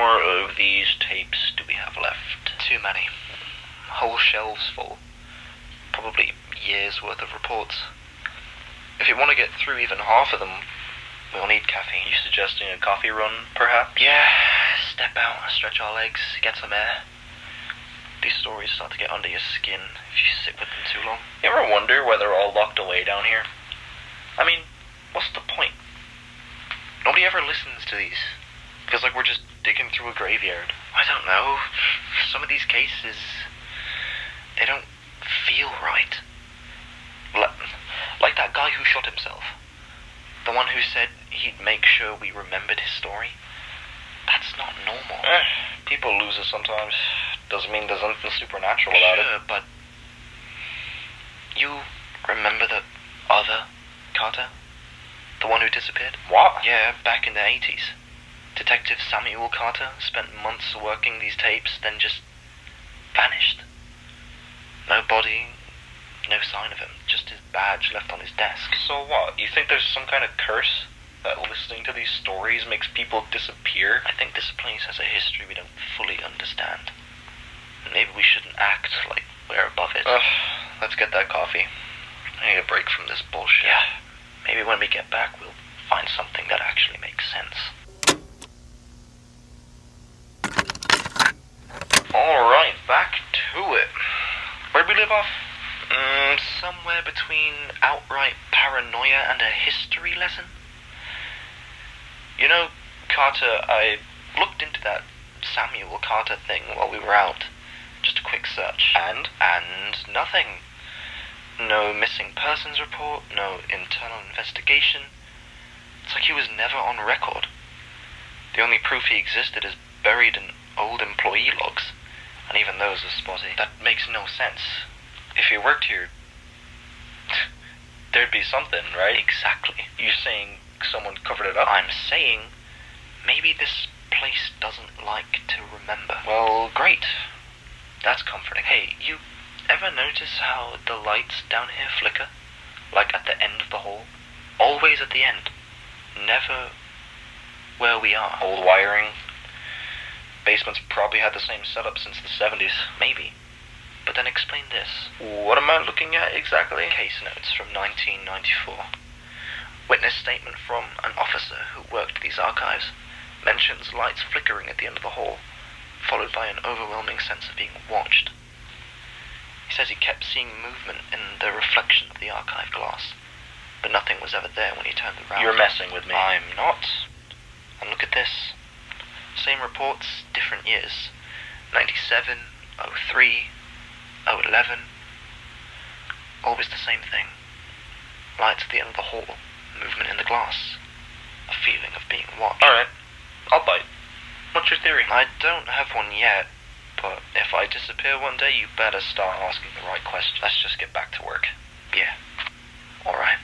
more of these tapes do we have left? Too many. Whole shelves full. Probably years' worth of reports. If you want to get through even half of them, we'll need caffeine. You suggesting a coffee run, perhaps? Yeah, step out, stretch our legs, get some air. These stories start to get under your skin if you sit with them too long. You ever wonder why they're all locked away down here? I mean, what's the point? Nobody ever listens to these. Feels like we're just digging through a graveyard. I don't know. Some of these cases, they don't feel right. Like that guy who shot himself. The one who said he'd make sure we remembered his story. That's not normal. People lose it sometimes. Doesn't mean there's anything supernatural about it. Sure, but you remember the other Carter? The one who disappeared? What? Yeah, back in the 80s. Detective Samuel Carter spent months working these tapes, then just vanished. No body, no sign of him, just his badge left on his desk. So what? You think there's some kind of curse that listening to these stories makes people disappear? I think this place has a history we don't fully understand. And maybe we shouldn't act like we're above it. Let's get that coffee. I need a break from this bullshit. Yeah. Maybe when we get back, we'll find something that actually makes sense. Alright, back to it. Where'd we live off? Somewhere between outright paranoia and a history lesson. You know, Carter, I looked into that Samuel Carter thing while we were out. Just a quick search. And nothing. No missing persons report, no internal investigation. It's like he was never on record. The only proof he existed is buried in old employee logs, and even those are spotty. That makes no sense. If he worked here, There'd be something, right? Exactly. You saying someone covered it up? I'm saying maybe this place doesn't like to remember. Well, great. That's comforting. Hey, you ever notice how the lights down here flicker? Like at the end of the hall? Always at the end. Never where we are. Old wiring. Basement's probably had the same setup since the 70s. Maybe. But then explain this. What am I looking at exactly? Case notes from 1994. Witness statement from an officer who worked these archives. Mentions lights flickering at the end of the hall, followed by an overwhelming sense of being watched. He says he kept seeing movement in the reflection of the archive glass, but nothing was ever there when he turned around. You're messing with me. I'm not. And look at this. Same reports, different years. 97, 03, 011. Always the same thing. Lights at the end of the hall, movement in the glass. A feeling of being watched. Alright, I'll bite. What's your theory? I don't have one yet, but if I disappear one day, you better start asking the right questions. Let's just get back to work. Yeah. Alright.